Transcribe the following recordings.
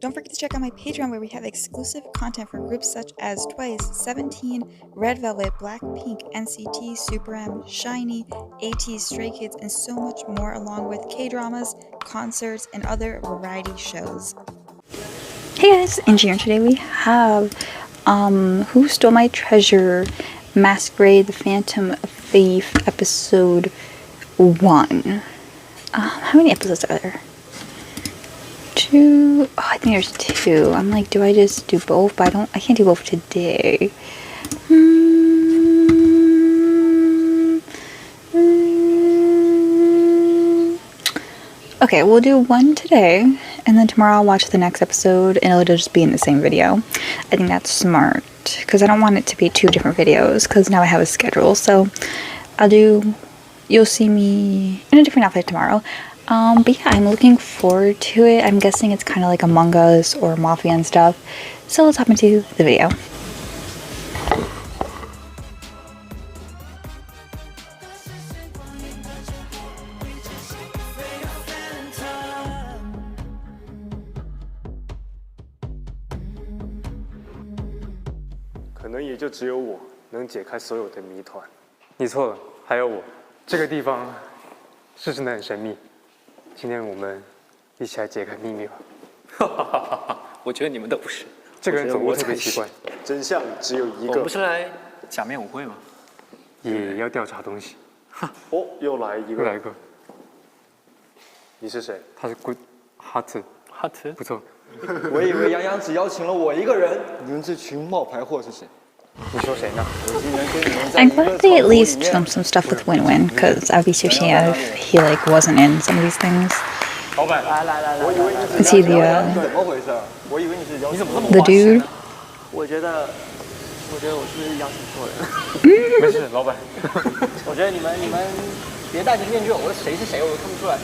Don't forget to check out my Patreon where we have exclusive content for groups such as Twice, 17, Red Velvet, Blackpink, NCT, Super M, SHINee, AT, Stray Kids, and so much more, along with K-dramas, concerts, and other variety shows. Hey guys, Angie here. Today we have Who Stole My Treasure? Masquerade, The Phantom Thief, episode 1. How many episodes are there? 2. Oh, I think there's 2. I'm like, do I just do both? But I can't do both today. Okay, we'll do 1 today, and then tomorrow I'll watch the next episode, and it'll just be in the same video. I think that's smart, because I don't want it to be 2 different videos, because now I have a schedule. So you'll see me in a different outfit tomorrow. But yeah, I'm looking forward to it. I'm guessing it's kind of like Among Us or Mafia and stuff. So let's hop into the video.可能也就只有我能解开所有的谜团。你错了，还有我。这个地方是真的很神秘。今天我们一起来解开秘密吧。哈哈哈哈！我觉得你们都不是。这个人走路特别奇怪。真相只有一个。我不是来假面舞会吗？也要调查东西。哦，又来一个。又来一个。你是谁？他是 Good Heart。Heart。不错。我以为杨洋只邀请了我一个人，你们这群冒牌货是谁？你说谁呢？ I'm glad they at least filmed some stuff with Win-Win, because I'd be so sad if he wasn't in some of these things. 老板，来，我以为你 Is he the 怎么回事？我以为你是邀请。你怎么这么 the dude? 我觉得我是邀请错人。没事，老板。我觉得你们别戴着面具，我谁是谁我都看不出来。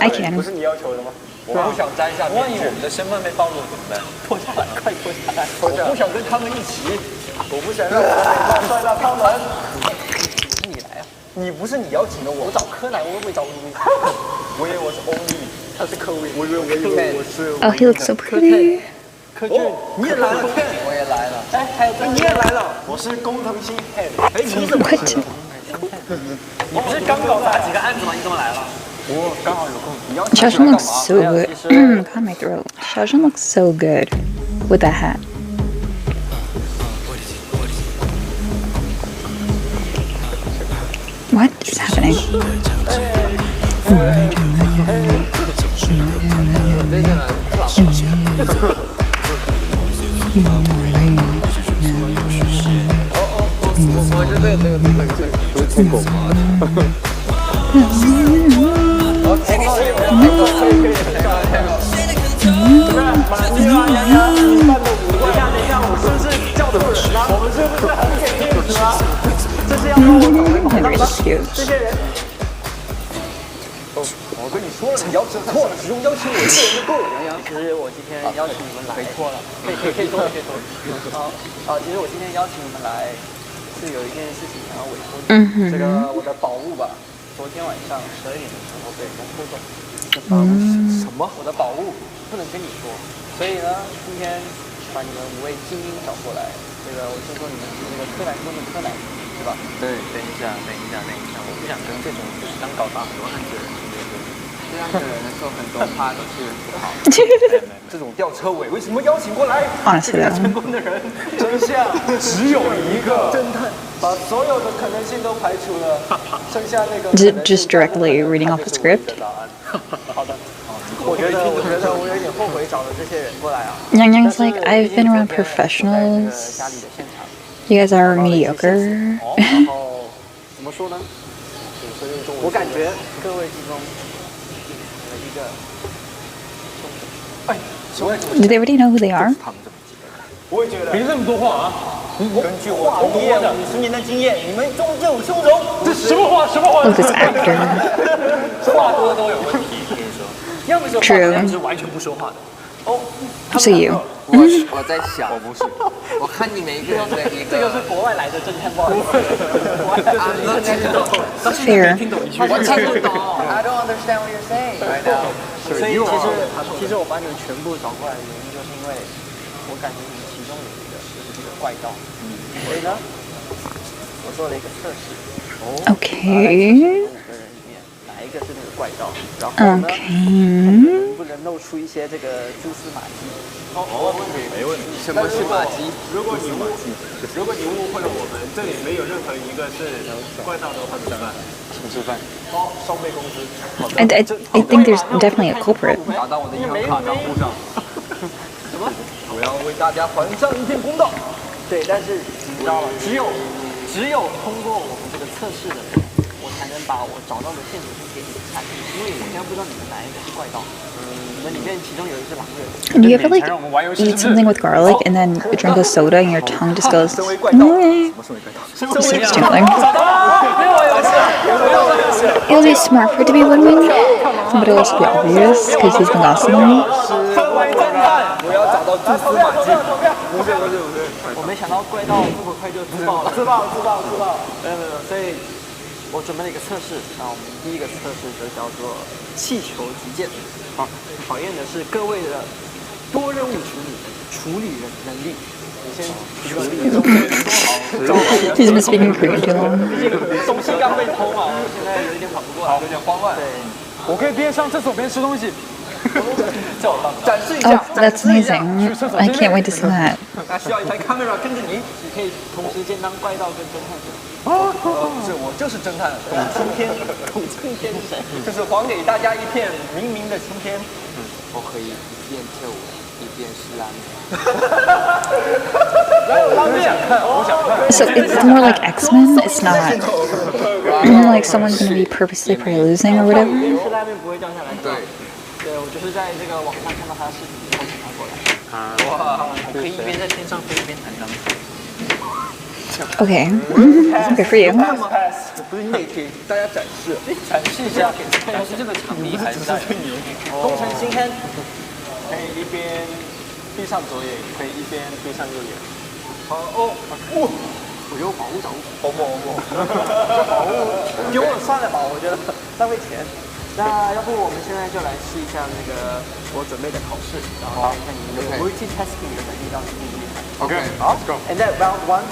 I can. 不是你要求的吗？我不想摘下面具。万一我们的身份被暴露了怎么办？脱下来，快脱下来！我不想跟他们一起，我不想让冒帅到他们。你来啊！你不是你邀请的我找柯南，我会找你。我以为我是 Only， 他是柯威。我以为我是。Oh, he looks so pretty. 柯俊，你也来了，我也来了。哎，还有你也来了，我是工藤新 Head。哎，你怎么？你不是刚搞砸几个案子吗？你怎么来了？我刚好有空。 Xiaojun looks so good. Caught my throat. Xiaojun looks so good with that hat. What is happening? Very cute. 我跟你说了，你邀请错了，只用邀请我一个人就够了。杨洋，其实我今天邀请你们来，没错了，可以说。好，其实我今天邀请你们来，是有一件事情想要委托你。这个我的宝物吧，昨天晚上12点的时候被人偷走。什么？我的宝物不能跟你说，所以呢，今天把你们5位精英找过来。这个我听说你们是那个柯南中的柯南，是吧？对，等一下，我不想跟这种就是刚搞砸很多案子的人对。这样的人做很多趴都是不好。这种吊车尾为什么邀请过来？ Honestly, 成功的人，真相只有一个。侦探把所有的可能性都排除了，剩下那个 just directly reading off the script. 好的，我觉得我有点后悔找了这些人过来啊。Yang Yang's like, I've been around professionals. You guys are mediocre. 然后怎么说呢？我感觉各位之中有一个。哎， Do they already know who they are? 我也觉得。别这么多话啊！根据我从业50年的经验，你们终究凶手。这什么话？ Look, this actor. 话多都有问题，跟你说。要不是话，要不是完全不说话的。So you. 我在想，我不是，我看你每一个人的一个，这个是国外来的侦探，不好意思，国外来的。Fair. 我听不懂。I don't understand what you're saying right now。所以其实我把你们全部找过来的原因，就是因为我感觉你们其中有一个就是这个怪盗，所以呢，我做了一个测试。Okay. 5个人里面哪一个是那个怪盗？然后呢，能不能露出一些这个蛛丝马迹？没问题。什么是马迹？如果你误会了我们，这里没有任何一个是怪盗的话，怎么办？请吃饭。双倍工资。 I think there's definitely a culprit. 打到我的银行卡账户上。什么？我要为大家还上一片公道。对，但是你知道吗？只有通过我们这个测试的人，我才能把我找到的线索给你们看，因为我现在不知道你们哪一个是怪盗。你们里面其中有一只狼人。Do you ever like eat something with garlic and then drink a soda and your tongue just goes? It'll be smart for it to be win-win, but it'll also be obvious because he's been listening. 我要找到蛛丝马迹。不是。我没想到怪盗这么快就自爆了。自爆。没有，所以我准备了一个测试。那我们第一个测试就叫做气球击剑。好，考验的是各位的多任务处理能力。你先处理中间多好。He's been speaking Korean too long. 毕竟东西刚被偷嘛，现在有一点缓不过来，有点慌乱。对，我可以边上厕所边吃东西。展示一下。Oh, that's amazing. I can't wait to see that. 那需要一台 camera 跟着你。你可以同时兼当怪盗跟侦探。不是，我就是侦探，董青天。董青天是谁？就是还给大家一片明明的青天。我可以一边跳舞一边吃拉面。So it's more like X-Men. It's not like someone's gonna be purposely probably losing or whatever. 吃拉面不会掉下来。对，我就是在这个网上看到他的视频，然后请他过来。哇，我可以一边在天上飞一边弹钢琴。 Okay. Good for you. 不是你得给大家展示一下，但是这个场地还在。工程新坑，可以一边闭上左眼，可以一边闭上右眼。好哦，我有保护掌握。保姆，保护丢了算了吧，我觉得浪费钱。那要不我们现在就来试一下那个我准备的考试，然后看一看你们的 multitasking 的能力到底厉不厉害。OK， 好 ，Let's go。And then round one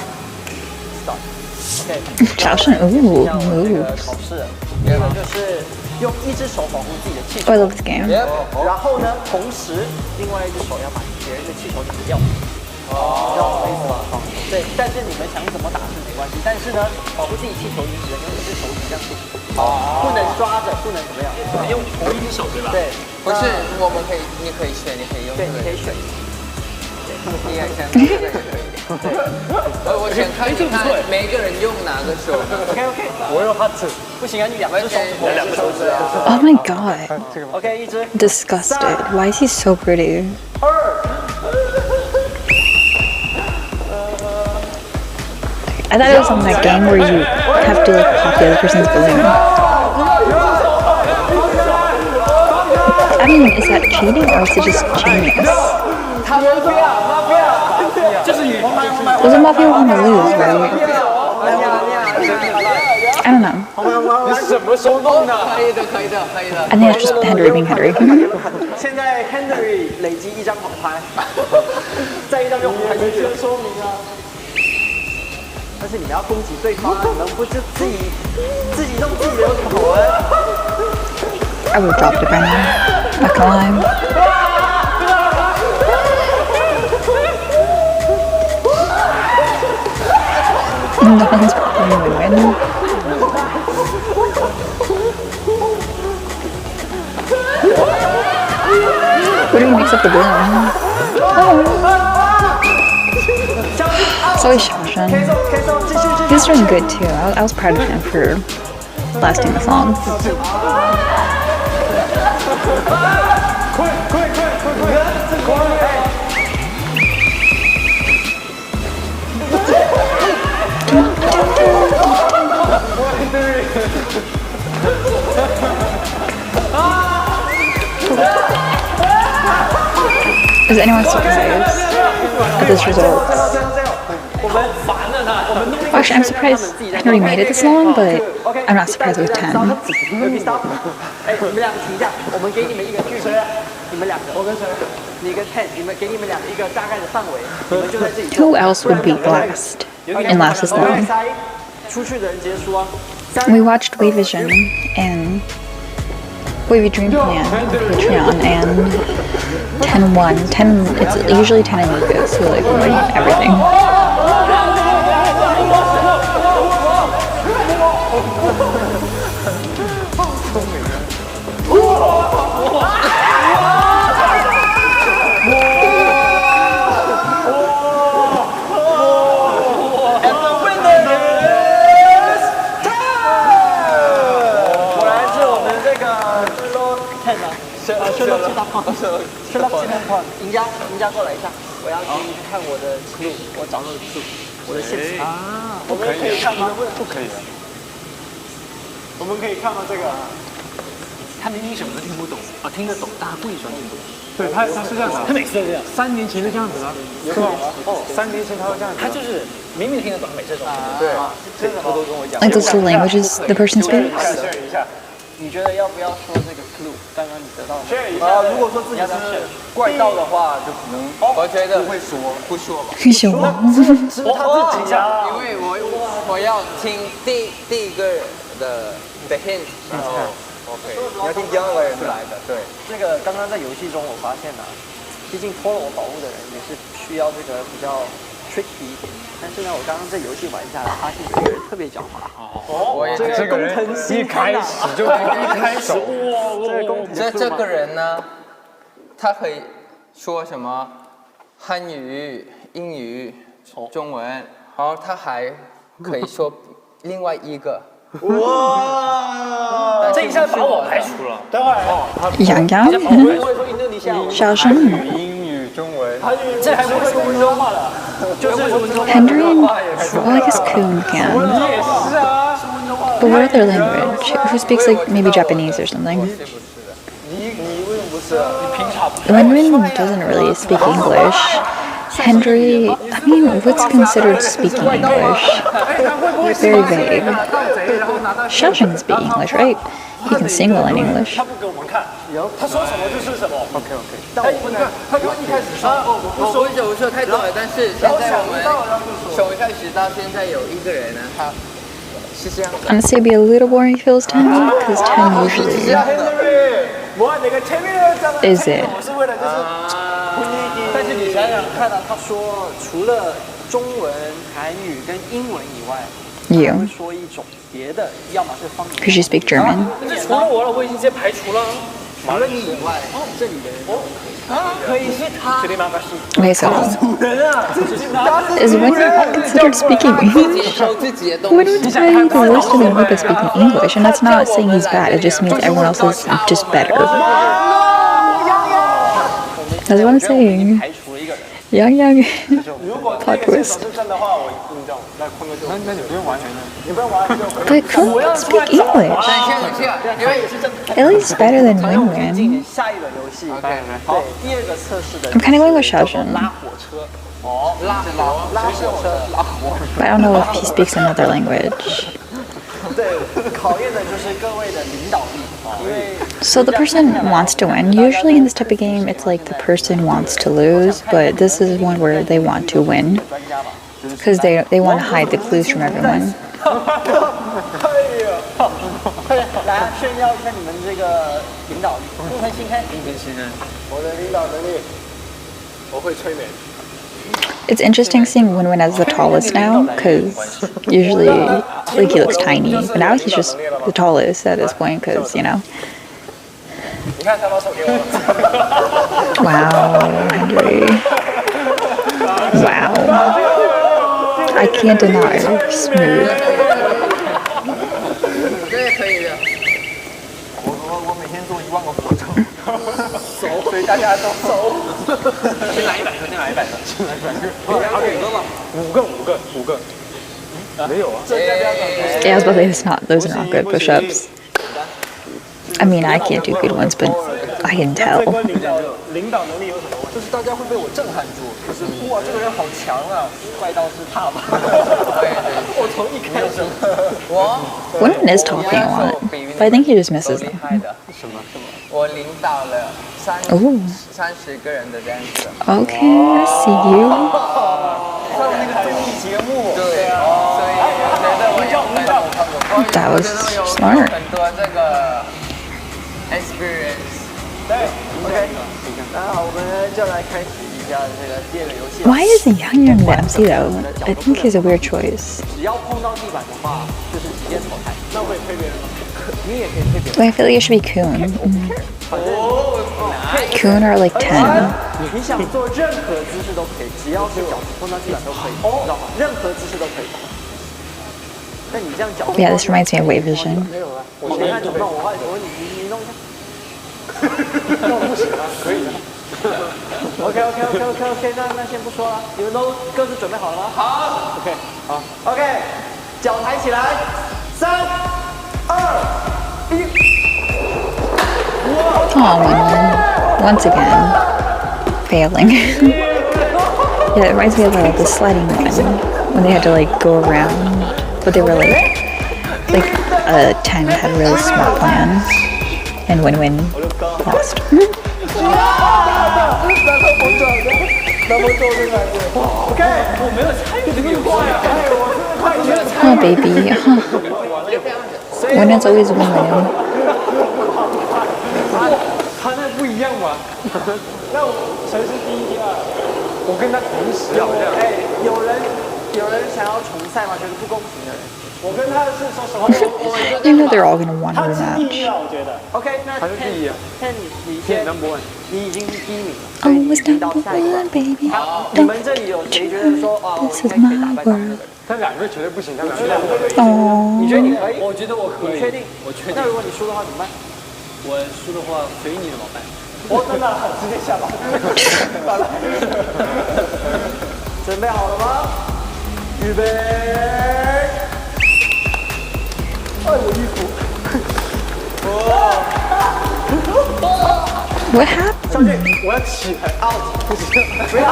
start。OK。Jocelyn, ooh, 这 ooh. 个考试，第一个就是用一只手保护自己的气球。 Oh, I love this game. 然后呢，同时另外一只手要把别人的气球打掉。知道我的意思吗？对，但是你们想怎么打是没关系，但是呢，保护自己气球，你只能用一只手指这样子，不能抓着，不能怎么样，用同一只手对吧？对，不是，我们可以，你可以选，你可以用。对，你可以选。你也想这个也可以。我想看一看每个人用哪个手。OK， 我用哈子。不行啊，你两只手指，我两只手指啊。 Oh my god. OK， 一只。Disgusted. Why is he so pretty? I thought it was on that game where you have to like pop the other person's balloon. I mean, is that cheating or is it just genius? Doesn't Mafia want to lose, right? I don't know. 你什么时候弄的？可以的。 I think it's just Henry being Henry. 现在 Henry 累积一张黄牌，再一张用红牌就说明啊。但是你们要攻击对方，你们不就自己弄自己的有什么好玩？ I would have dropped it by now. Not gonna lie. No one's probably win. What do you mix up the balloon? So is Shashan. He's doing good too. I was proud of him for lasting this long. Is anyone surprised at this result? Actually, I'm surprised Henry made it this long, but I'm not surprised with 10. 哎，你们两个停一下，我们给你们一个距离，你们两个，我跟谁？你跟 Ten， 你们给你们两个一个大概的范围，你们就在这里。Who else would beat last and last this long? 出去的人直接输啊。 We watched WAYV Vision and WAYV Dream Plan on Patreon, and 10 won. 10, it's usually 10 and Lucas who like win everything.赢家过来一下，我要给你去看我的clue，我找到的 clue， 我的线索啊，我们可以看吗？不可以啊。我们可以看吗？这个？他明明什么都听不懂啊，听得懂，但他故意装听不懂。对他是这样的，他每次都这样。3年前就这样子了，是吧？哦，3年前他会这样子。他就是明明听得懂，每次都听不懂。对，这个偷偷跟我讲。 Like those two languages the person speaks. 你觉得要不要说这个 clue？ 刚刚你得到的。如果说自己是怪盗的话，就可能我觉得不会说，不说吧。是什么？是他自己啊，因为我要听第一个的 hint， 然后 OK， 你要听第二个人来的，对。这个刚刚在游戏中我发现毕竟偷了我宝物的人也是需要这个比较 tricky 一点。但是呢，我刚刚这游戏玩下来，发现这个人特别狡猾。我也这个人一开始就一开始哇，这个人呢，他可以说什么汉语、英语、中文，然后他还可以说另外一个。哇！这一下把我排除了。等会儿，洋洋，小声。英语、中文，这还不会说温州话了，就是温州话。 Henry and well, I guess Kuhn can. 也是啊。 But what other language? Who speaks like maybe Japanese or something? 你为什么不是？你凭啥？ Wenwen doesn't really speak English. Henry, I mean, what's considered speaking English? Very vague. Xiaoxing speak English, right? He can sing well in English. 他不给我们看，他说什么就是什么。OK。但我不能，他刚一开始说，我不说太多了，但是现在我们从一开始到现在有一个人呢，他是这样的。 Honestly, it'd be a little boring if it was 10, because 10 usually is it. 我是为了就是但是你想想看啊，他说除了中文、韩语跟英文以外，他还会说一种别的，要么是方言。 Could you speak German? 这除了我了，我已经直接排除了。除了你以外，这里的人可以是他。 Okay, so is Wenwen considered speaking English? 说自己的东 Wenwen's probably the worst of the group at speaking English, and that's not saying he's bad. It just means everyone else is just better. That's what I'm saying. 排除了一个人。 Yang Yang 如果 plot 这个线 twist. 索是真的话，我印证。那坤哥就那你不用完全的，你不用完全就。 But Kuhn can speak English. 因为 At least better than Wenwen. 下一轮游戏。OK， 对，第二个测试的。 I'm kind of going with Xiaoxing, 拉火车。哦，拉火车，拉火。 but I don't know if he speaks another language. 对，考验的就是各位的领导力，因为。 So the person wants to win. Usually in this type of game, it's like the person wants to lose, but this is one where they want to win because they want to hide the clues from everyone. 快点来炫耀一下你们这个领导力，不分心开。我的领导能力，我会催眠。 It's interesting seeing Wenwen as the tallest now, because usually like he looks tiny, but now he's just the tallest at this point, because you know. 你看他把手给我。 Wow, Henry. Wow. I can't deny smooth. 这也可以的。我每天做1万个俯卧撑，熟，所以大家都熟。先来100个，先来100个，先来100个。5个。没有啊。 Yeah, I was about to say those are not good push-ups. I mean, I can't do good ones, but I can 这 tell. 跟领导能力有什么关系？就是大家会被我震撼住，就是哇，这个人好强啊！怪盗是他吧？我从一开始，Winman is talking a lot, but I think he just misses 厉 them. 害的。什么？我领导了30个人的 dance。 Okay, I see you. 上那个综艺节目，对，所以我觉得我有很多 That was 有 smart. 很多这个 experience。对 ，OK， 那好，我们就来开始一下这个第二个游戏。 Why is Yang the MC though? I think he's a weird choice. 只要碰到地板的话，就是直接淘汰。那会配别人吗？你也可以配别人。 But I feel like it should be Kun. 反正 Kun or like 10. 你想做任何姿势都可以，只要是脚碰到地板都可以，知道吗？任何姿势都可以。那你这样脚 Yeah, this reminds me of WAYV Vision. 没有了，我先看怎么办？我问你弄一下。弄不行啊，可以的。OK， 那先不说了，你们都各自准备好了吗？好。OK， 好。OK， 脚抬起来，3、2、1。 Oh, Winman. Once again, failing. Yeah, it reminds me of the sledding one when they had to like go around, but they were like 10 had a really smart plan, and Winman lost. Oh baby, Winman's always winning. 他那不一样嘛。那谁是第一、第二？我跟他同时。哎，有人想要重赛吗？觉得不公平的人。我跟他是说实话，You know they're all gonna want 他 a 是第一 rematch. 了，我觉得。 OK， 那他是第一啊。你现先， number one。你已经第一名了， Always 所以你已经到 number 下一关 one, baby. 好，你们这里有谁觉得说啊，我 This 应 is 该可以打 my 败上一个 word. 人？他两个绝对不行，他两个。你 Oh. 觉得你可以？我觉得我可以。你确定？我确定。那如果你输的话怎么办？我输的话随你的，老板。我真的直接下吧。准备好了吗？预备！哎，我衣服。 What happened? 上去，我要起来 out， 不行，不要，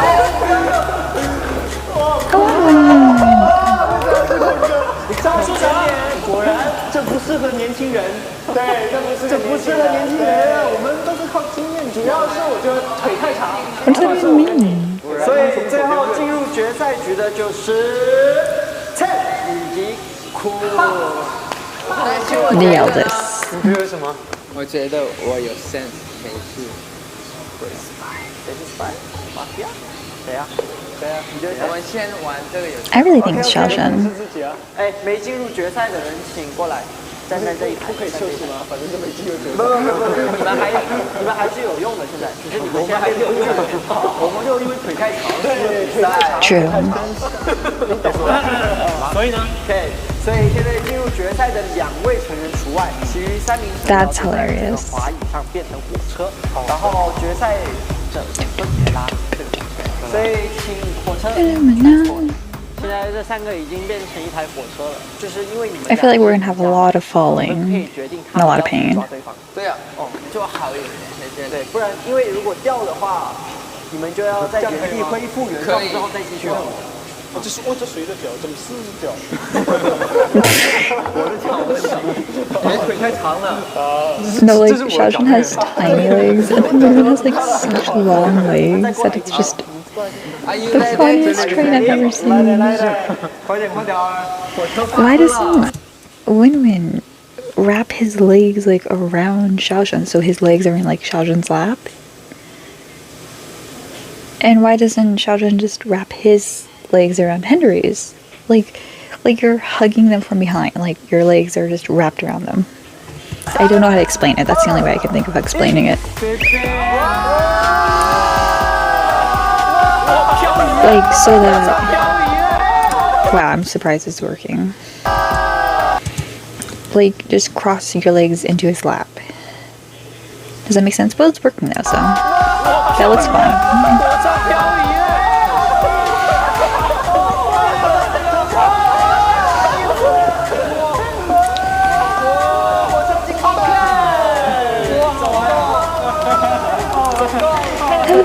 你招数长点，果然这不适合年轻人，对，这不适合年轻人，我们都是靠经验。主要是我觉得腿太长。 What does that even mean? 所以最后进入决赛局的就是Ted以及酷。 The eldest. 你觉得什么？我觉得我有 sense， 没事。谁是 spy？ 马菲亚？谁呀？谁呀？你觉得谁？我们先玩这个游戏。 I really think it's 是 Xiaoshen. 自己啊，哎，没进入决赛的人请过来，站在这一排。不可以测试吗？反正就没机会决不，你们还是有用的，现在，只是你们现在被溜进来。我们就因为腿太长，对，腿太长。 True. 所以呢 ，OK， 所以现在进入决赛的2位成员除外，其余3名成员 That's hilarious. 滑椅上变成火车，然后决赛者分别拉这个火车。所以请火车。现在这3个已经变成一台火车了，就是因为你们。 I feel like we're gonna have a lot of falling 可以决定 and a lot of pain. 抓对方。对啊，哦，就好一点，谢谢。对，不然因为如果掉的话，你们就要在原地恢复原状之后再继续任务。这谁的脚？怎么4只脚？我的脚不行，你腿太长了。No, like Xiaoshen has tiny legs, and then Winman has like such long legs that it's just the funniest train I've ever seen. 快点快点！ Why doesn't Winman wrap his legs like around Xiaoshen so his legs are in like Xiaoshen's lap? And why doesn't Xiaoshen just wrap his legs around Henry's? Like you're hugging them from behind, like your legs are just wrapped around them. I don't know how to explain it. That's the only way I can think of explaining it. Like so that. Wow, I'm surprised it's working. Like just cross your legs into his lap. Does that make sense? Well, it's working though, so that looks fun.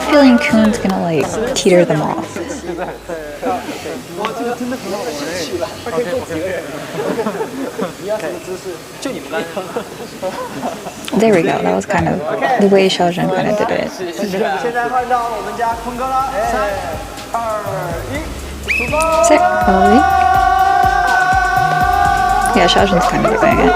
feeling Kuhn's gonna like teeter them off. There we go. That was kind of the way Xiaozhen kind of did it. Sick, probably. Yeah, Xiaozhen's kind of doing it.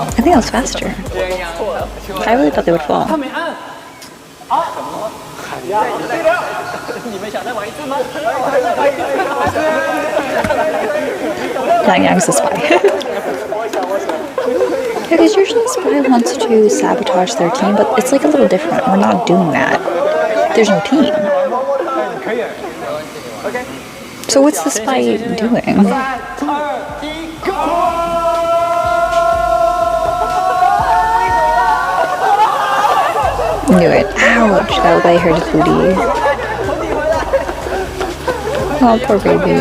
I think that was faster. I really thought they would fall. Yang Yang's the spy. Because usually the spy wants to sabotage their team, but it's like a little different. We're not doing that. There's no team. So what's the spy doing? Knew it. Ouch, that way hurt his booty. Oh, poor baby.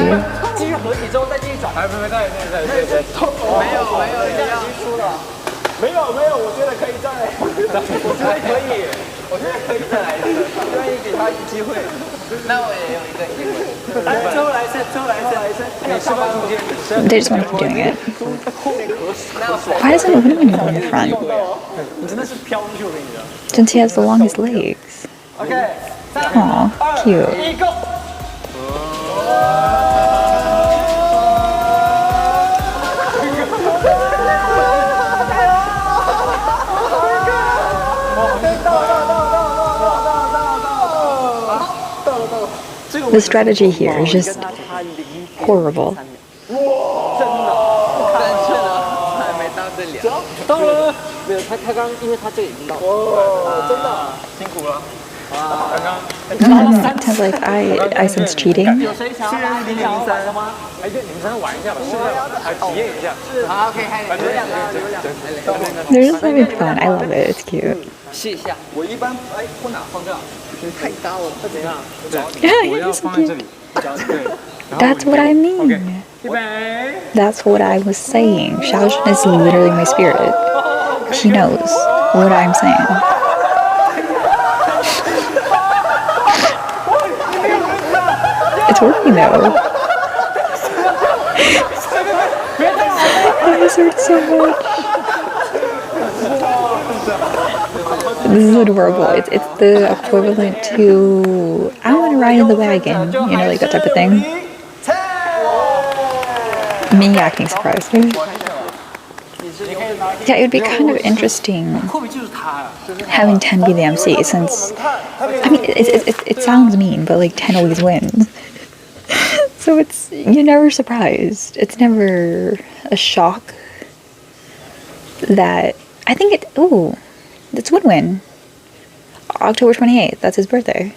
They just want to keep doing it. Why doesn't Winman go in the front? Since he has the longest legs. Aw, cute. The strategy here is just horrible. 没有，他刚因为他这个已经到了，真的辛苦了。Sounds like I sense cheating. 有谁想要来003吗？哎，对，003玩一下吧，试一下吧，体验一下。好 ，OK， 留两个。They're just having fun. I love it. It's cute. 试一下。我一般不哪放这样，太大了，它怎样？ 我要放在这里。对。 That's what I mean. That's what I was saying. Xiaozhen is literally my spirit. She knows what I'm saying. It's working though. This hurts so much. This is adorable. It's the equivalent to I want to ride in the wagon, you know, like that type of thing. Me acting surprised. Yeah, it would be kind of interesting having 10 be the MC since, I mean, it sounds mean, but like 10 always wins. So you're never surprised. It's never a shock that, I think it's win-win. October 28th, that's his birthday.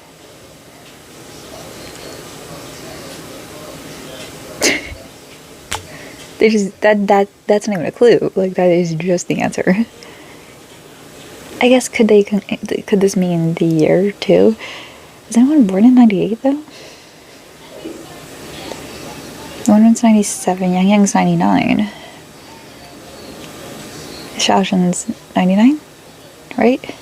They just that's not even a clue. Like that is just the answer. I guess could this mean the year too? Is anyone born in 98 though? One's 97, Yang Yang's 99. Xiaozhen's 99, right?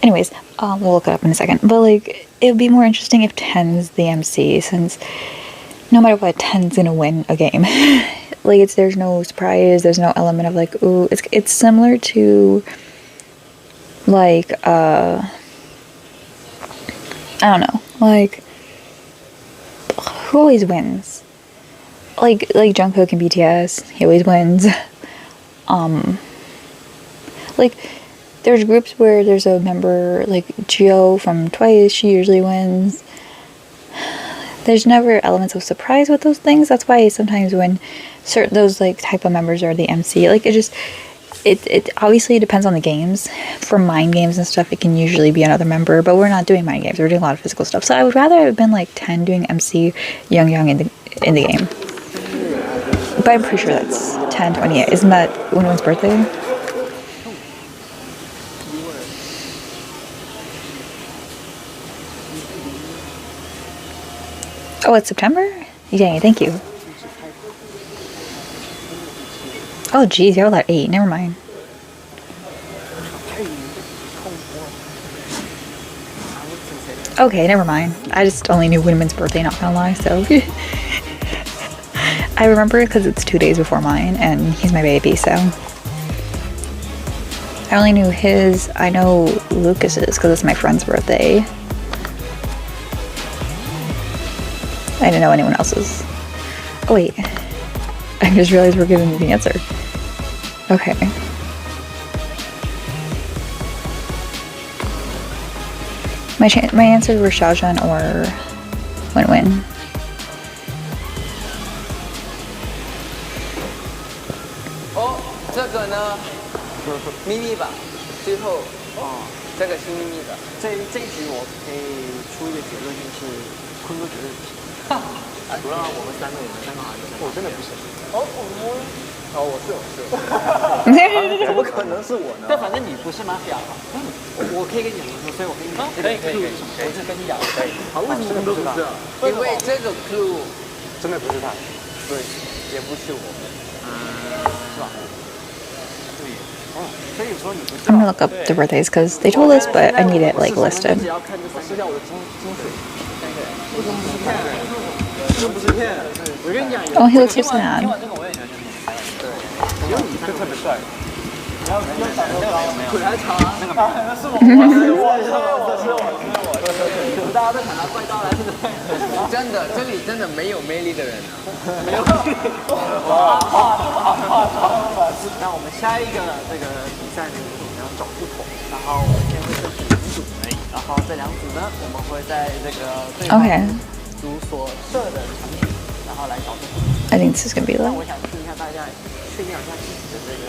Anyways, we'll look it up in a second. But like, it would be more interesting if 10's the MC since. No matter what, 10's gonna win a game. Like there's no surprise, there's no element of like, ooh, it's similar to like I don't know, like who always wins? Like Jungkook and BTS, he always wins. Like there's groups where there's a member like Jio from Twice, she usually wins. There's never elements of surprise with those things. That's why sometimes when those like type of members are the MC, like it obviously depends on the games. For mind games and stuff, it can usually be another member, but we're not doing mind games. We're doing a lot of physical stuff. So I would rather have been like 10 doing MC, Young in the game. But I'm pretty sure that's 10/28. Isn't that Winwin's birthday? Oh, it's September? Dang, thank you. Oh, geez, y'all at 8. Never mind. Okay, never mind. I just only knew Winman's birthday, not gonna lie, so. I remember it because it's 2 days before mine, and he's my baby, so. I only knew his. I know Lucas's because it's my friend's birthday. I didn't know anyone else's. Oh, wait. I just realized we're giving the answer. Okay. My answers were Xiaozhen or Win-Win.哦，这个呢，秘密吧，最后这个是秘密的。这一局我可以出一个结论，就是坤哥绝对不行。除了我们3个，你们3个好像我真的不行。我是。怎么可能是我呢？但反正你不是 mafia 吧？我可以跟你讲，所以我跟你讲，可以，我就跟你讲，可以。好，为什么我们都不是？因为这个 clue 真的不是他，对，也不是我，是吧？对。所以说你不知道。I'm gonna look up the birthdays because they told us, but I need it like listed. 只要看这3个，我的金水3个人，为什么不是骗？这不是骗。我跟你讲， Oh, he looks so sad. 听完这个我也觉得就是你开玩笑。对，只有你就特别帅。腿还长，那是我，大家都喊他怪刀来，是不是？真的，这里真的没有魅力的人啊。没有。那我们下一个这个比赛呢，就是我们要找不同，然后我们今天会分成2组而已，然后这2组呢，我们会在这个对方组所设的场景，然后来找不同。I think this is gonna be 那 low. 我想听一下大家炫耀一下自己的这个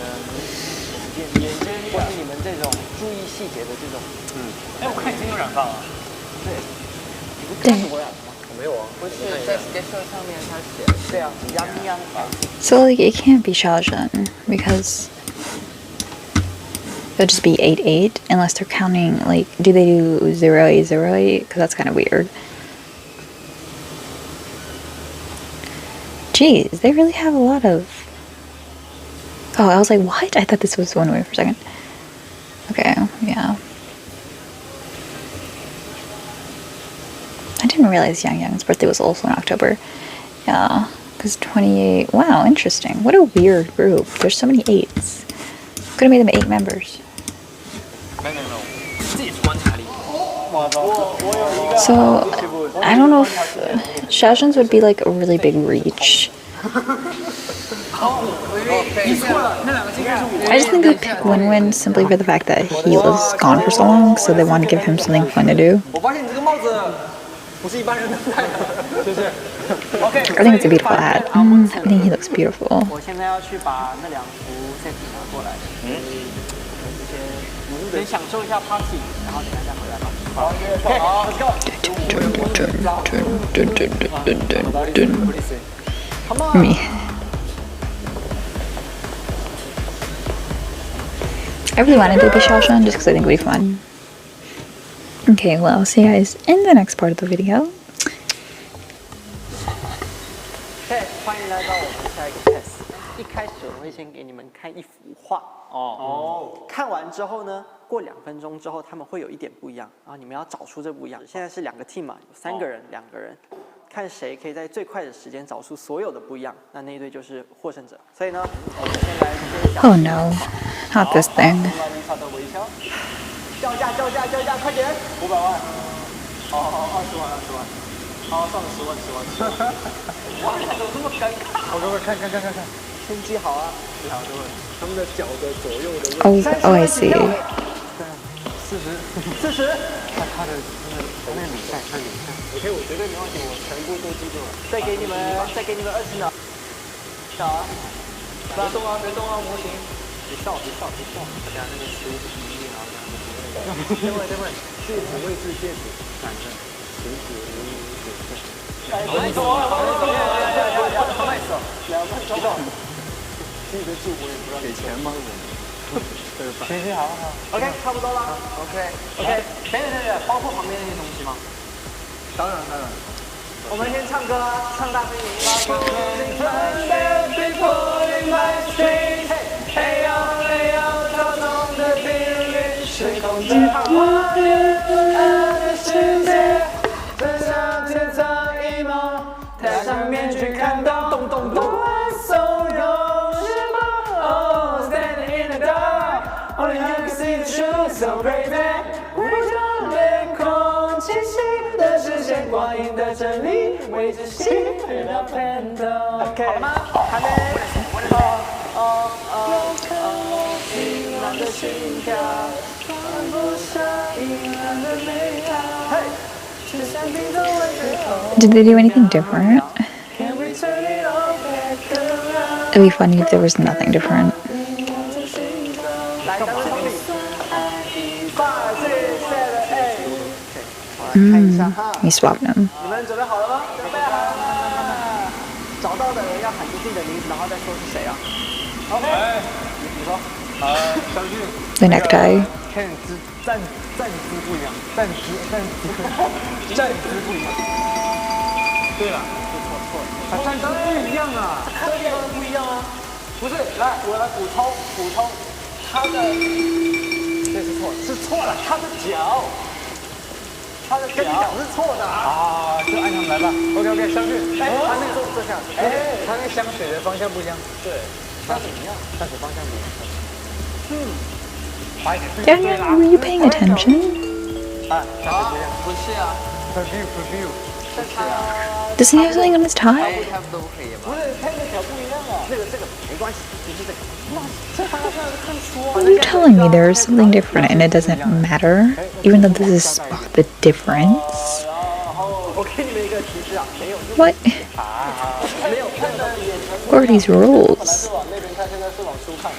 眼睛，或是你们这种注意细节的这种。哎，我看你今天有染发啊。对。你不看我染吗？我没有啊。不是在 schedule 上面他写。对啊，央央。So like it can't be Xiaozhen because it'll just be 8-8 unless they're counting like do they do 0808 because that's kind of weird. Jeez, they really have a lot of. Oh, I was like, what? I thought this was one way for a second. Okay, yeah. I didn't realize Yang Yang's birthday was also in October. Yeah, because 28. Wow, interesting. What a weird group. There's so many 8s. Could have made them 8 members. So, I don't know if Xiaozhen's would be like a really big reach. I just think they picked Win-Win simply for the fact that he was gone for so long, so they want to give him something fun to do. I think it's a beautiful hat. I think he looks beautiful. 我现在要去把那2幅 set 拿过来，先享受一下 party， 然后等一下再回来吧。好 ，let's go。Me. I really wanted to be Xiaozhen just because I think it would be fun. Okay, well, I'll see you guys in the next part of the video. 欢迎来到我们下一个 test。一开始我会先给你们看一幅画看完之后呢，过2分钟之后他们会有一点不一样，然后你们要找出这不一样。现在是2个 team 嘛，有3个人，2个人，看谁可以在最快的时间找出所有的不一样，那一队就是获胜者。所以呢，我们先来揭晓。Oh no, not this thing. 的微笑，叫价，快点！500万。好，20万。好，算了，10万。哇，怎么这么尴尬？我哥哥看，天气好啊，好，各位，他们的脚的左右的位置。Oh, I see. 40。他的那个比赛，他比赛。OK， 我绝对没问题，我全部都记住了。再给你们20秒。小啊，别动啊，模型。别笑。等下那个食物不一定啊，等会，戒指位置，反正食指0.5。2分钟。记得住，我也不知道给钱吗？行，好。OK， 差不多了。OK，等等，包括旁边那些东西吗？当然。我们先唱歌啊，唱大声一点。时空之花园，爱的世界，真像天苍一梦，戴上面具看到咚咚咚，怂恿时光。Oh, standing in the dark, only you can see the truth, so crazy。围着脸孔清晰的视线，光阴的真理，未知心直到偏头。好了吗？还没。明朗的心跳。Did they do anything different? It'd be funny if there was nothing different. He swapped him. 你们准备好了吗？准备好了。找到的人要喊出自己的名字，然后再说是谁啊 ？OK， 你说。相信。The necktie. 站姿不一样，站姿不一样。对了，错了，站姿不一样啊，这地方不一样啊。不是，来，我来补充，他的这是错了，他的脚是错的啊。就按他们来吧。OK， 相信。哎，他那个这下，哎，他那个香水的方向不一样。对，香水一样，香水方向不一样。Daniel, were you paying attention? 不是啊 ，Preview。Does he have something on his tie? 差不多可以吧？不是，配的脚不一样啊。这个没关系，就是这个。这好像看书。 Are you telling me there is something different and it doesn't matter? Even though this is spot the difference? 我给你们一个提示啊，没有。 What? 没有看到眼神。 What are these rules? 是往那边看，现在是往书看。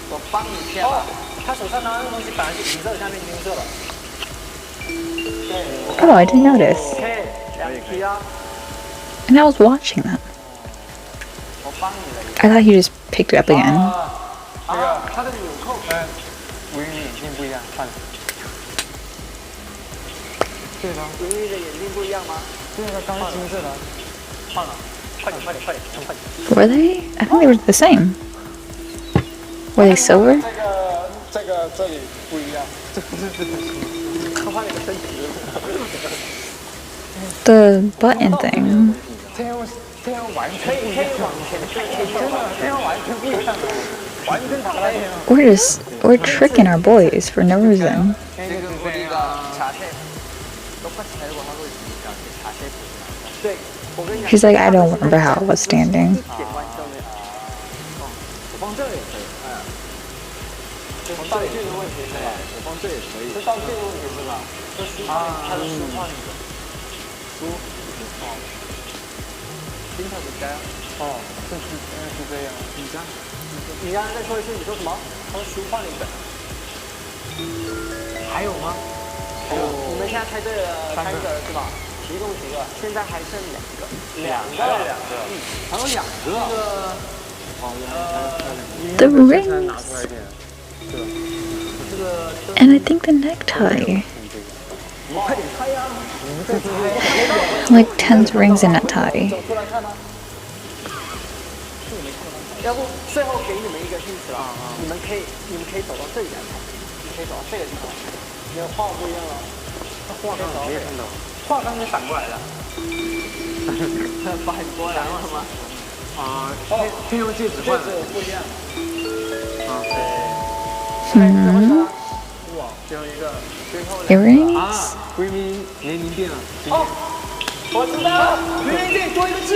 我帮你一下吧。他手上拿那个东西本来是银色，下面金色了。 Oh, I didn't notice. OK， 2题啊。 And I was watching that. 我帮你了。 I thought he just picked it up again. 这个他的纽扣。维尼眼镜不一样，换了。对的。维尼的眼镜不一样吗？对的，刚刚金色的。换了，快点。 Were they? I think they were the same. Were they silver? 这个这里不一样，他换了一个身体。 The button thing. 这样完全不一样。可以往前看，真的，这样完全不一样，完全打开天。We're tricking our boys for no reason. 这个不一个茶色，똑같이 달고 하고 있으니까 자세 보지. 对，我跟你讲。 He's like, I don't remember how I was standing. 点关都没有。我放这也可以。这是道具的问题是吧？我放这也可以。是道具的问题是吧？这书它的书换一个。书。金色的家。是这样。你刚才再说一次，你说什么？他说书换了一本。还有吗？还有。你们现在猜对了3个是吧？一共几个？现在还剩2个。2个。还有2个。The rings. And I think the necktie. Like 10 rings in a tie. 要不最后给你们一个提示啊，你们可以走到这里来看，你可以走到这个地方，你的画不一样了，画刚没有看到，画刚才反过来了，反过来了吗？啊，先用戒指换了，不一样。哇，最后一个，最后Earrings? 维尼年龄变了。哦，我知道，年龄变多一个字，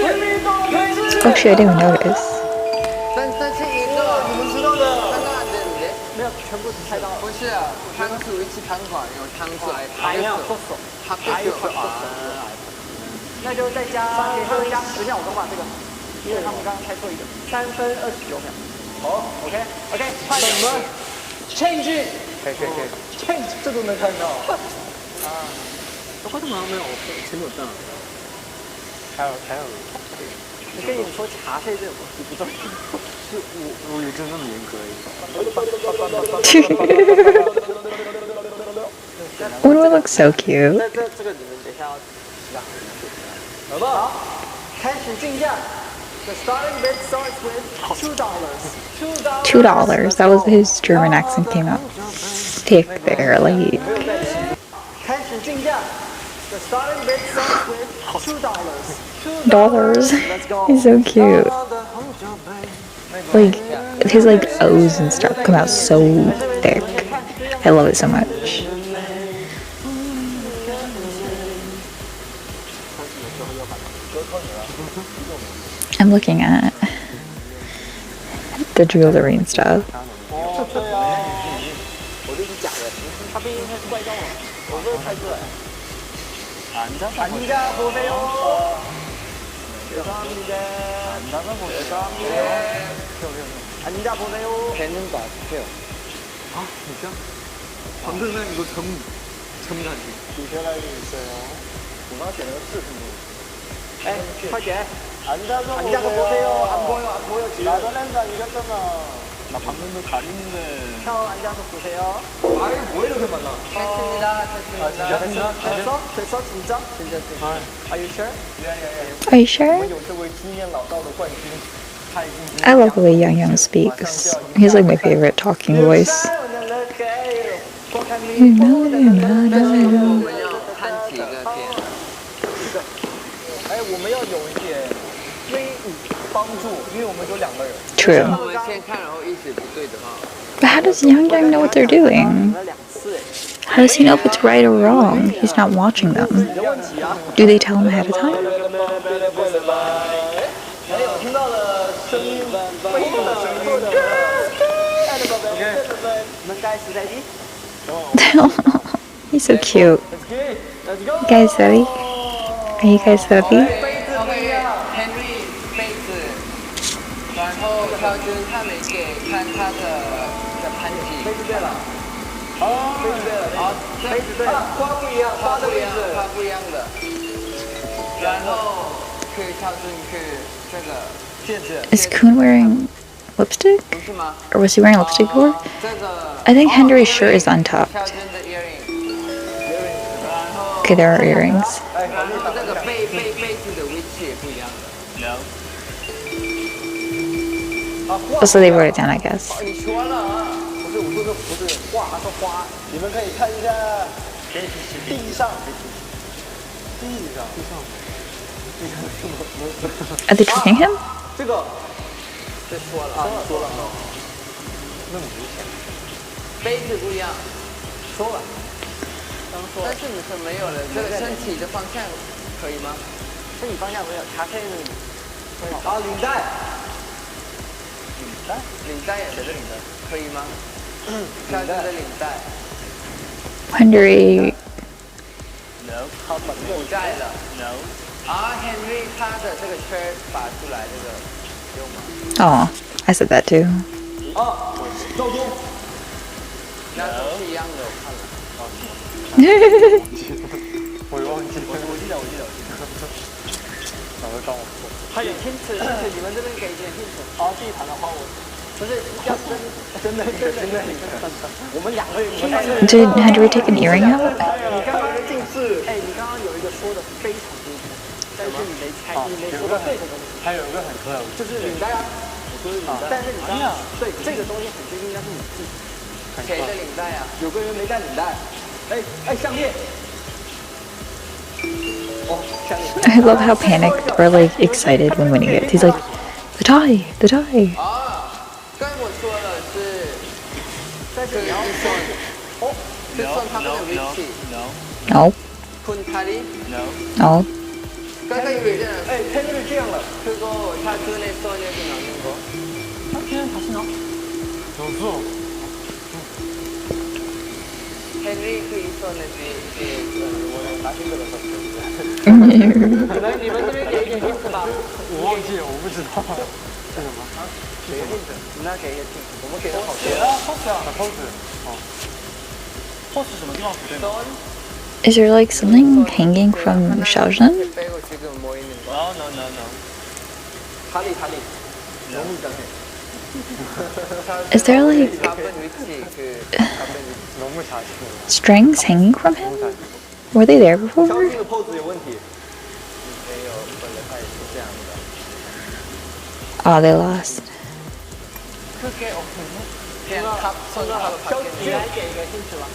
Actually, I didn't notice. 但是一个你们知道的，没有全部猜到。不是汤水위치汤馆有汤水，还有소스，还有소스。那就再加，给他们加10秒钟吧，这个，因为他们刚刚猜错一个，3分29秒。好 ，OK， 快点。什么 ？Change。可以。Change， 这都能看到。啊，我发现好像没有，前面有这样。还有。我跟你们说，茶配这种东西不重要，是我也真那么严格。What do I look so cute? 这个你们等一下要好不好？开始竞价。The starting bid starts with $2. $2. That was his German accent came out thick there, like. 开始竞价。The starting bid starts with $2. Dollars. He's so cute. Like his like O's and stuff come out so thick. I love it so much. I'm looking at the jewelry and stuff. 배는 거 같아요. 아 진짜? 방금 난 이거 전문한지. 디테일하게 있어요.快点 앉아서 보세요. 안 보여 지금. 나도 랜드 이겼잖아. 나 방금도 가리는데. 형 앉아서 보세요. 아이 뭐 이렇게 많나? 됐습니다. 됐어 진짜? Are you sure? Are you sure? 有这位经验老道的冠军，他已经 I love the way Yang Yang speaks. He's like my favorite talking voice. 但是我们要看几个点。哎，我们要有一点威武帮助，因为我们只有2个人。 True. 我们先看，然后一直不对的话， But how does Yang Yang know what they're doing? 2次， How does he know if it's right or wrong? He's not watching them. 你的问题啊。 Do they tell him ahead of time? 哎，我听到了声音，飞动的声音。你们该是在地。 He's so cute. Let's go. You guys ready? Are you guys ready? Henry 杯子，然后朴君他没给看他的盘级。杯子对了。哦，杯子对了。好，杯子对了。花不一样，花的位置。花不一样的。然后可以跳进去这个戒指。 Is Kun wearing lipstick? 不是吗？ Or was he wearing lipstick before? 这个 I think Henry's shirt is untucked. 朴君的 earring， 然后 Okay, there are earrings. 然后这个杯子的位置也不一样的。Oh, so they wrote it down, I guess. 你说了啊？不是，我说的不是花，是花。你们可以看一下地上。 Are they tricking him? 这个，这说了啊，说了。那么明显。杯子不一样，说了。刚说。但是你是没有的，这个身体的方向可以吗？身体方向没有，咖啡的。好，领带。领带也是领带，可以吗？朴君的领带。 Henry. No， 他本不在了。 No。 啊 ，Henry 他的这个圈拔出来这个用吗？ Oh, I said that too. 啊，赵东。那都是一样的，我看了。我也忘记了。我记得。早就当我错。还有 hint， 你们这边给一点 hint。好，地毯的话我不是要真的。我们2个人。 Did Henry take an earring out? 你刚刚近视，哎，你刚刚有一个说的非常精彩，但是你没猜，你没说到对的东西。还有一个很重要的，就是领带啊，我说是领带，但是你刚刚对这个东西很接近，应该是你自己。谁的领带啊？有个人没带领带，哎，项链。哦，项链。 I love how panicked or like excited when winning it. He's like, the tie, the tie. 啊，刚才我说了是，但是你要算，哦，是算他们的力气。 No, คุณทาริ no. 刚刚有一个人，哎，Henry这样了， 그거 차준의 소녀도 나눈 거. Henry 다시 나와. 헨리 그 있었는지 나신 거라서. 可能你们这边给一点 hint 吧。我忘记了，我不知道。是什么？给个 hint，你们要给一个 hint，我们给的好给了 pose 啊 ，pose。哦。pose 什么地方不对吗？ Is there like something hanging from Xiaozhen? 빼고 지금 뭐 있는 거? No. 다리. 너무 이상해. Is there like 4번 위치 그 4번 위치. 너무 자신해. strings hanging from him? Were they there before? 挑这个 pose 有问题。态是这样的。Oh, they lost. 你来给一个 hint 吧。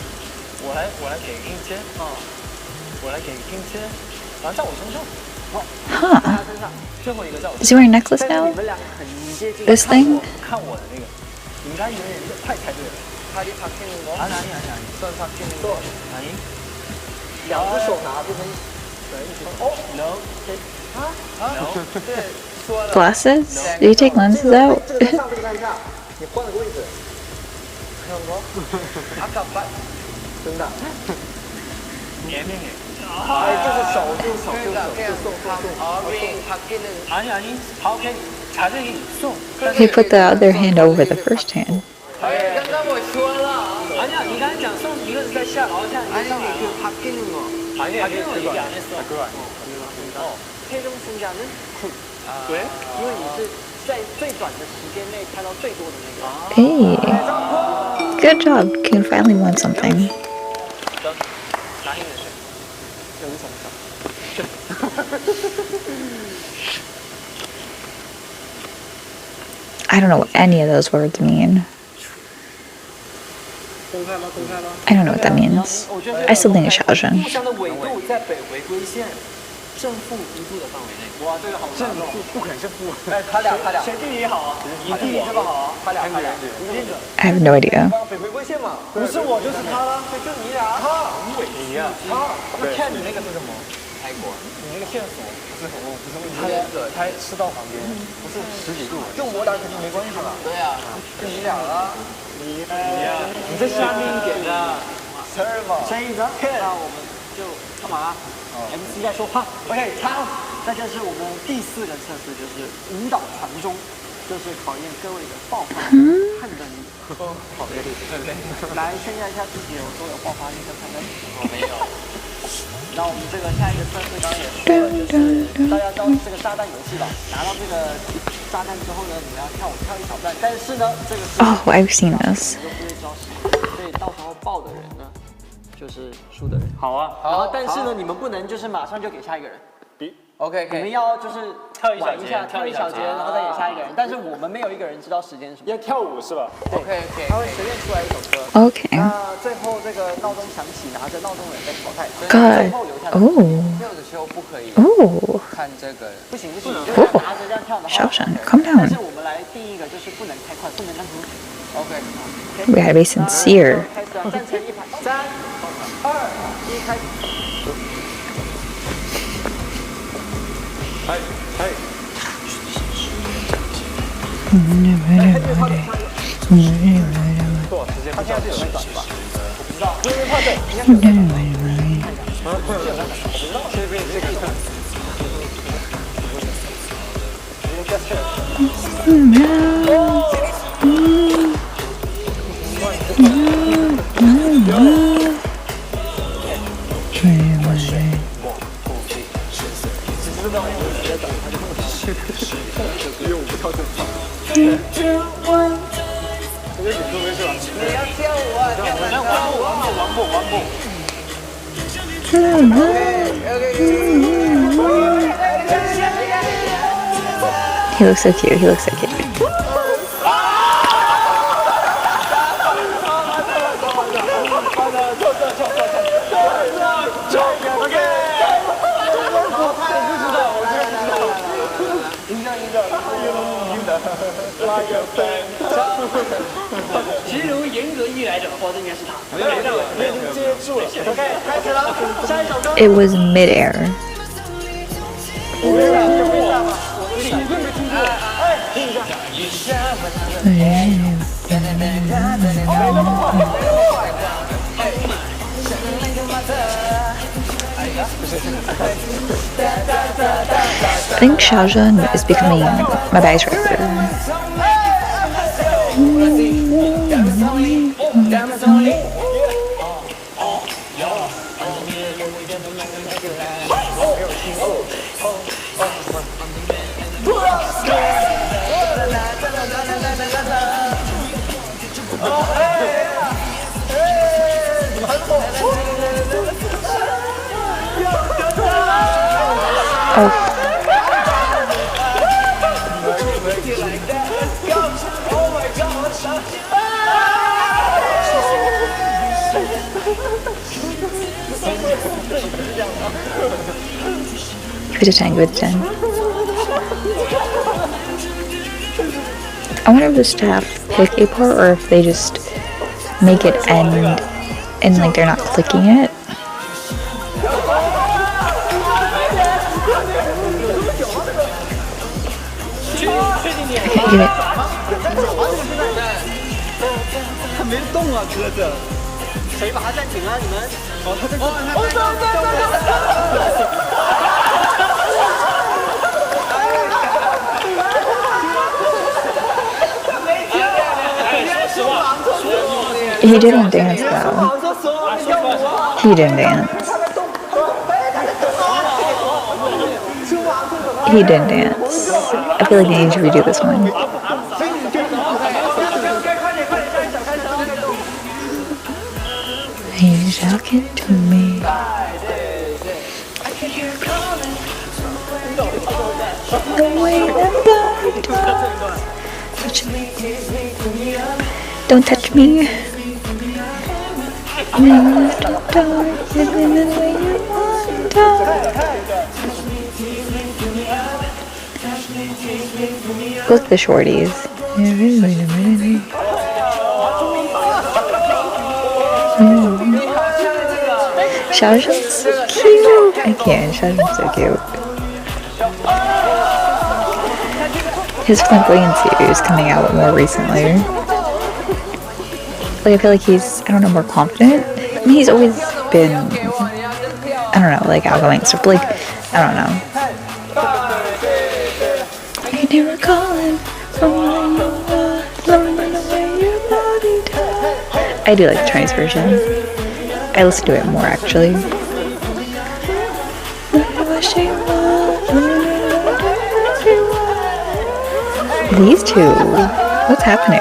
我来给 hint。我来给 hint。然后在我身上。Huh. 最后一个在我身上。Is he wearing a necklace now? 你们两个很接近。 This thing? 看我的那个，你应该有点快猜对了。다리 바뀌는 거? 아니. 손 바뀌는 거? 아니. 两只手拿变成No. No. 对，说了。 Glasses? Do you take lenses out? 这个上这个看一下，你换了个位置。 그런 거? 아까真的。 예명해. 哎，就是手。 그러니까 그냥 ring 바뀌는. 아니. 오케이. 자세히 손. He put the other hand over the first hand. 刚刚我说了。 아니야,你刚才讲送一个是在下，然后现在 아니 上来 그 바뀌는 거. 바뀌는 거 얘기 안 했어. 그거 아니야. 最终승자는 왜? 因为你是在最短的时间内猜到最多的那个。 Hey. Good job. Can finally won something. 拿硬的选。有一种手。 I don't know what any of those words mean. 公开吗？公开吗？ I don't know what that means. I still think it's 小声。 互相的纬度在北回归线正负1度的范围内。哇，这个好正负，不可能是负。哎，他俩。谁地理好啊？你地理这么好啊？他俩。你定准。 I have no idea. 北回归线嘛。不是我就是他了，对，就你俩。他。你呀。他。那看你那个是什么？泰国。你那个线索。不是问题。他赤道旁边，不是10几度。跟我俩肯定没关系了。对啊，就你俩了。你这下面一点的。声音呢？那我们就干嘛？MC 在说话。OK， 好，那就是我们第4个测试，就是舞蹈传中，就是考验各位的爆发力、判断力。好累。来炫耀一下自己都有爆发力跟判断力。我没有。那我们这个下一个测试刚刚也说了，就是大家知道这个炸弹游戏吧？拿到这个炸弹之后呢，你们要跳舞跳一小段，但是呢，这个是 Oh, I've seen this. 就不会招式，所以到时候爆的人呢，就是输的人。好啊。然后但是呢，你们不能就是马上就给下一个人， OK 你们要就是玩一下，跳一小节然后再给下一个人。但是我们没有一个人知道时间是什么。要跳舞是吧？ OK 他会随便出来一首歌。 Okay. 那最后这个闹钟响起，拿着闹钟的人被淘汰。 God. 最后留下来。 Oh. 跳的时候不可以 Oh. 看这个。不行，就是拿着这样跳的话。小声 calm 但 down. 是我们来定一个，就是不能太快，不能让出。 OK。 We gotta be sincere. 开始啊，站成一排，3、2、1，开始。哎。多少时间不知道？有没短是吧？我不知道，因为怕对，应该是有。我不知道，这边这个。因为我不跳正常。这个准备是吧？你要跳舞啊！王布。 He looks so cute. He looks so cute. OK， 其实如果严格意义来讲的话，这应该是他。没有，已经接住了。OK， 开始了，下一首歌。 It was midair. 听一下。 I think Xiaozhen is becoming my bag's record. Oh. Give it a 10, give it a 10. I wonder if the staff pick a part or if they just make it end and like they're not clicking it. Okay, give it. 他没动啊，鸽子。谁把他暂停了？你们？哦，他在。He didn't dance though. He didn't dance. He didn't dance. I feel like they need to redo this one. He's talking to me. The way I'm touch me. Don't touch me. Look at the shorties. Xiaozhen's so cute. I can't. Xiaozhen's so cute. His flamboyant series coming out more recently. Like I feel like he's, I don't know, more confident. I mean, he's always been, I don't know, like outgoing stuff. Like, I don't know. I can hear her calling from where you are, loving the way your body does. I do like the Chinese version. I listen to it more actually. These two, what's happening?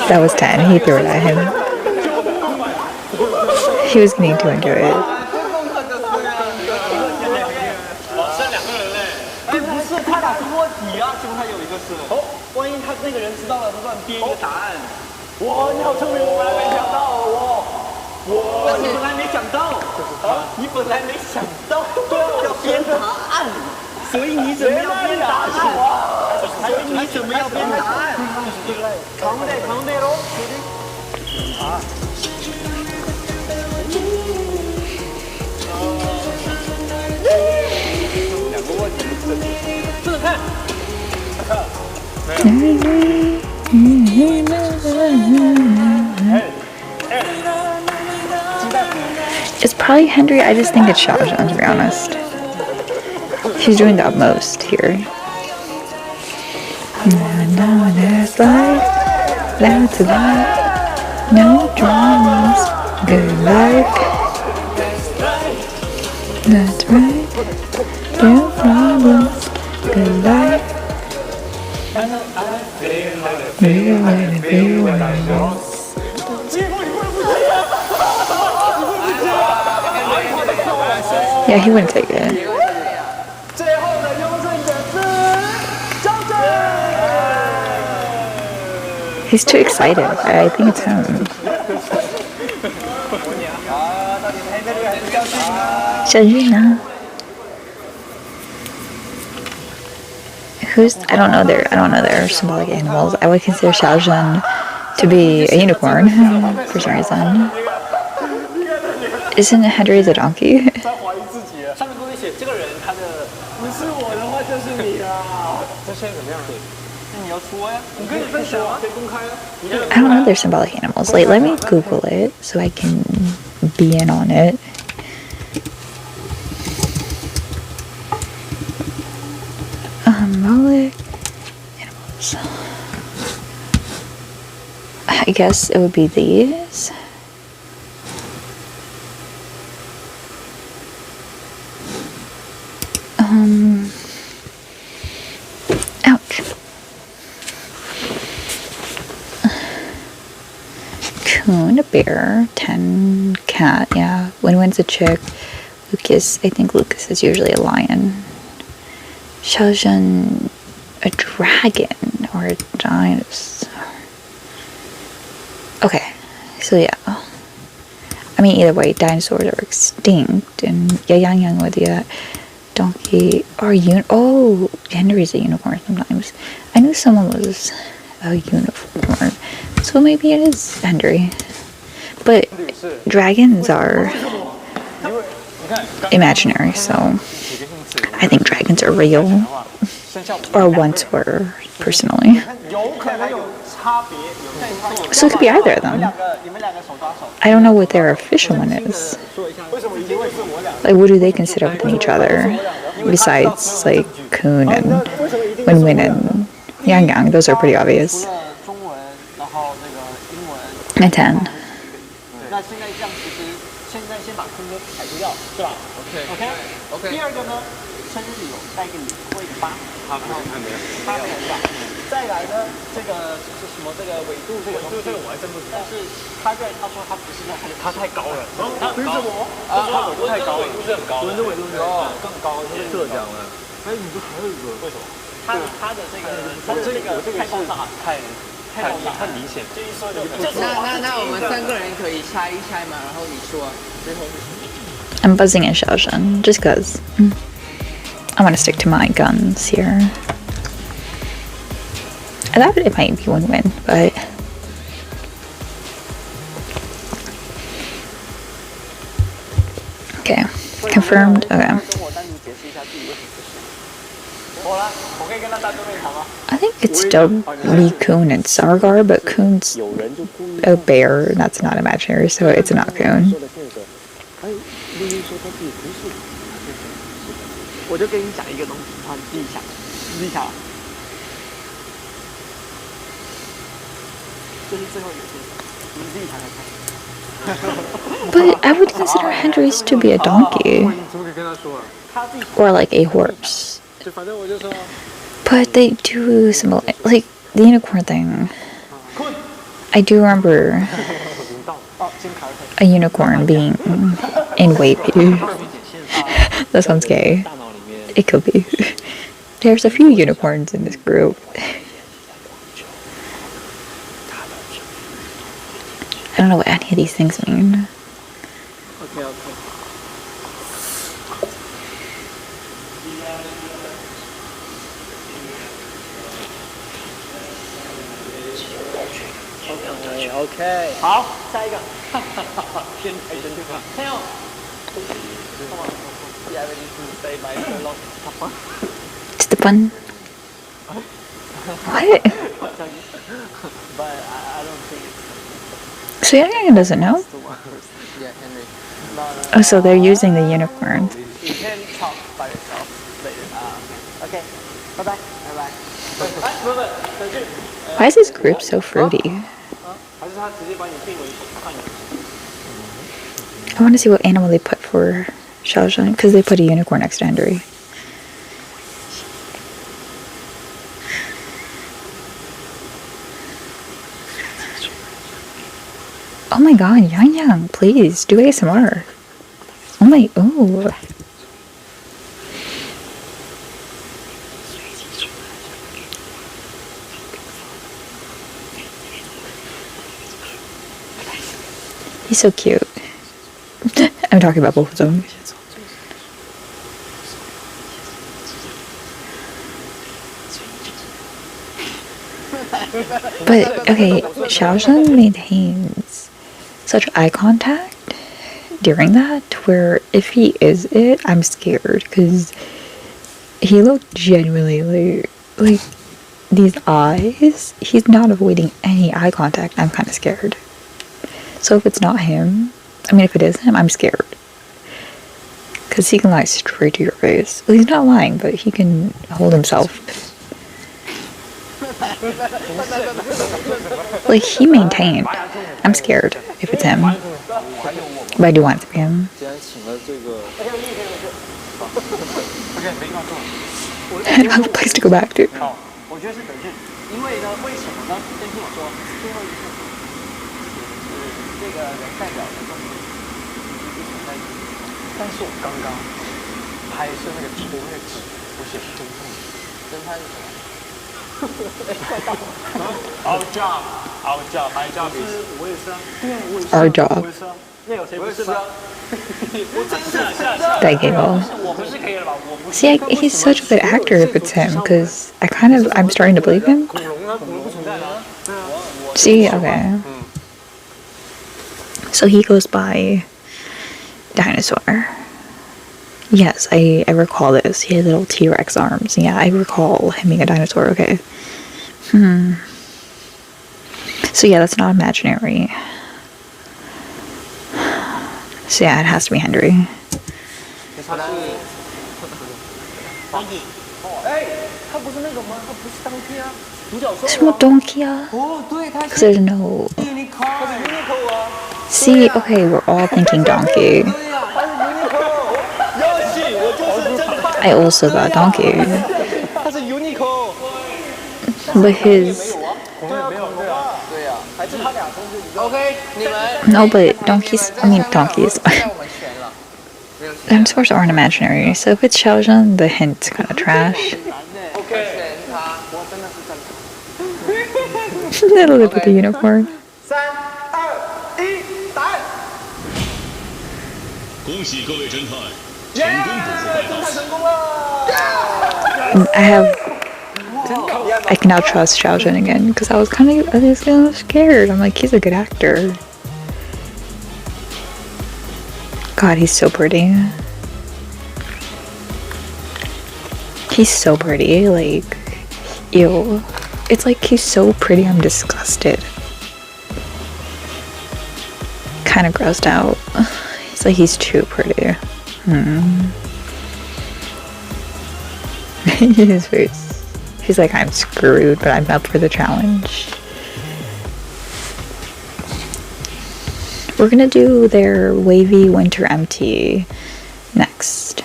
That was 10. He threw it at him. He was getting too into it. 哎，不是，他俩是卧底啊，其中他有一个是。哦，万一他那个人知道了，他乱编一个答案。哇，你好聪明，我本来没想到哦。哇，你本来没想到。啊，你本来没想到。对啊，要编答案。所以你怎么要编答案？所以你怎么要编答案？扛得喽，兄弟。啊。两个卧底，试试看。It's probably Henry. I just think it's Xiaozhen, to be honest. He's doing the utmost here. No, that's life. That's life. No dramas. Good life. That's right. No problems. Good life. Yeah, he wouldn't take it. He's too excited. I think it's him. Xiaozhen. I don't know their symbolic animals. I would consider Xiaozhen to be a unicorn for some reason. Isn't Henry the donkey? I don't know their symbolic animals. Like, let me Google it so I can be in on it. Symbolic animals. I guess it would be these. Ouch. Coon, a bear. 10, cat, yeah. Win-win's a chick. Lucas, I think Lucas is usually a lion. Xiaozhen, a dragon or a dinosaur. Okay, so yeah. I mean, either way, dinosaurs are extinct, and Yang with the donkey or oh, Henry's a unicorn sometimes. I knew someone was a unicorn, so maybe it is Henry. But dragons are imaginary, so I think dragons are real, or once were, personally. So it could be either of them. I don't know what their official one is. Like, what do they consider within each other? Besides, like, Kun and Win and Yang, those are pretty obvious. And 10. 那现在这样，其实现在先把坤哥排除掉，是吧 ？OK。第二个呢，生日有带一个0或一个8，好，然后8没有是吧？再来呢，这个是什么？这个纬度这个东西，这个我还真不知道。但是他说他不是那，他太高了。他凭什么？他纬度太高了，纬度是很高的。伦敦纬度是更高，浙江的。哎，你这还有一个，为什么？他的这个太爆炸，太明显。那我们3个人可以猜一猜嘛，然后你说最后是什么 I'm buzzing in Xiaoshen, just cause I want to stick to my guns here. I thought it might be win-win, but okay, confirmed. Okay. I think it's still Lee Kun and Sargar, but Kun's a bear. That's not imaginary, so it's not Kun. 我就跟你讲一个东西，你自己想，这是最后一个线索，你自己想想看。 But I would consider Henry's to be a donkey, or like a horse. But they do symbolize, like the unicorn thing. I do remember a unicorn being in WAYV. That sounds gay. It could be. There's a few unicorns in this group. I don't know what any of these things mean. Okay. OK， 好，下一个，天才真对吧？还有，It's the fun. What? But I don't think it's So Yang doesn't know? Yeah, Henry. Oh, so they're using the unicorn. You can talk by yourself later. Okay, bye. Why is this group so fruity? I want to see what animal they put for Xiaoshen, because they put a unicorn next to Henry. Oh my god, Yang, please do ASMR. Oh my, ooh. He's so cute. I'm talking about both of them. But, okay, Xiaoshen maintains such eye contact during that, where if he is it, I'm scared, because he looked genuinely like these eyes, he's not avoiding any eye contact. I'm kind of scared. So if it's not him, I mean, if it is him, I'm scared. Because he can lie straight to your face. Well, he's not lying, but he can hold himself. Like, he maintained. I'm scared if it's him. But I do want it to be him. I don't have a place to go back to. 我觉得是等距，因为呢，为什么呢？先听我说，最后一个这个人代表的东西一直存在一起，但是我刚刚拍摄那个头那个纸，我写侦探，侦探是什么？快到了 ！Our job, my job is 我也是啊，对啊，我也是 Our job. 我也是啊，那有谁不是吗？我真是 That giggle. 我不是可以了吧？我不是。 See, he's such a good actor if it's him, because I'm starting to believe him. 恐龙啊，恐龙不存在了。 See, okay. So he goes by Dinosaur. Yes, I recall this. He had little T-Rex arms. Yeah, I recall him being a dinosaur. Okay. So yeah, that's not imaginary. So yeah, it has to be Henry. 哎，他不是那个吗？他不是当天啊，独角兽。什么 donkey 啊？哦，对，他 Because there's no... 他是 Uniqlo 啊。 See, okay, we're all thinking donkey. 对呀，他是 Uniqlo。要信，我就是侦探。 I also got donkey. 他是 Uniqlo。 But his... 对呀，还是他俩同时一个。 OK， 你们 No, but donkeys... I mean, donkeys. 在我们选了，没有选。 Dinosaurs aren't imaginary, so if it's Xiaozhen, the hint's kind of trash. 选他， Little bit with the unicorn. 3、2、1，答案。恭喜各位侦探，成功捕获怪盗。成功了。 I can now trust Xiaozhen again, because I was kind of scared. I'm like, he's a good actor. God, he's so pretty. He's so pretty, like, ew. It's like he's so pretty, I'm disgusted. Kind of grossed out. It's like he's too pretty. His face. He's like, I'm screwed, but I'm up for the challenge. We're gonna do their WAYV Winter MT next.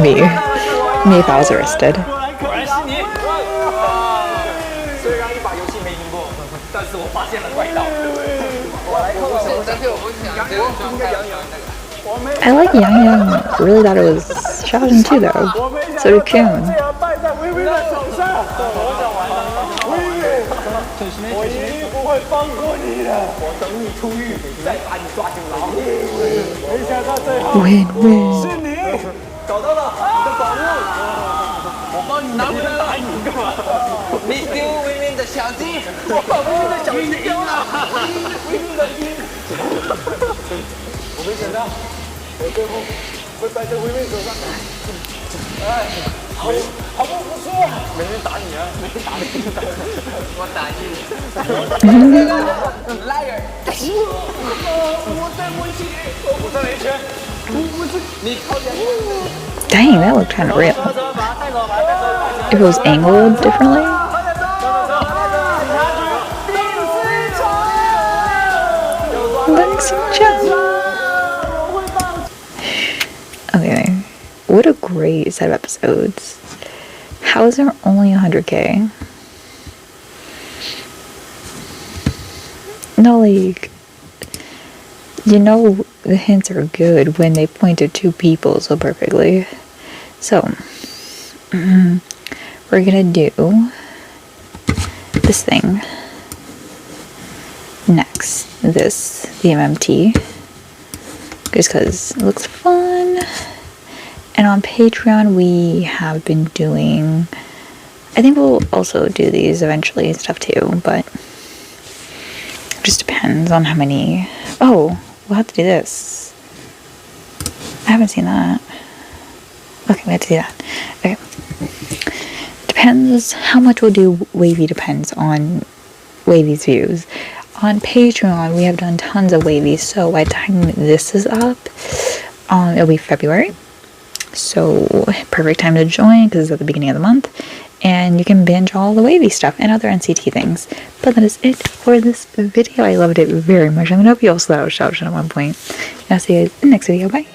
Me if I was arrested. 果然是你。虽然一把游戏没赢过，但是我发现了怪盗。我来看看，但是我不想这个状态那个。 I like Yang Yang. Really thought it was Xiaozhen too, though. So did Kun. 败在微微的手上。我想完了，微微，我一定不会放过你的。我等你出狱，再把你抓进牢。没想到最后 Win win. 是你找到了你的宝物，我帮你拿回来了。你干嘛？你丢微微的小鸡，我把微微的小鸡丢了，微微的鸡。我没想到，我最后会败在微微手上。哎，好不错，没人打你啊，没人打你，我打你。liar！ 我对不起，我再来一拳。你靠两个。 Dang, that looked kind of real. If it was angled differently. Okay, what a great set of episodes. How is there only 100K? No, like, you know the hints are good when they point to two people so perfectly. So, we're gonna do this thing next. The MMT. Just because it looks fun. And on Patreon, we have been doing... I think we'll also do these eventually and stuff too, but... it just depends on how many... Oh, we'll have to do this. I haven't seen that. Okay, we have to do that. Okay. Depends how much we'll do WAYV depends on WAYV's views. On Patreon, we have done tons of WAYV, so by the time this is up, it'll be February. So, perfect time to join because it's at the beginning of the month. And you can binge all the WAYV stuff and other NCT things. But that is it for this video. I loved it very much. I hope you also thought I was Xiaozhen at one point. And I'll see you guys in the next video. Bye.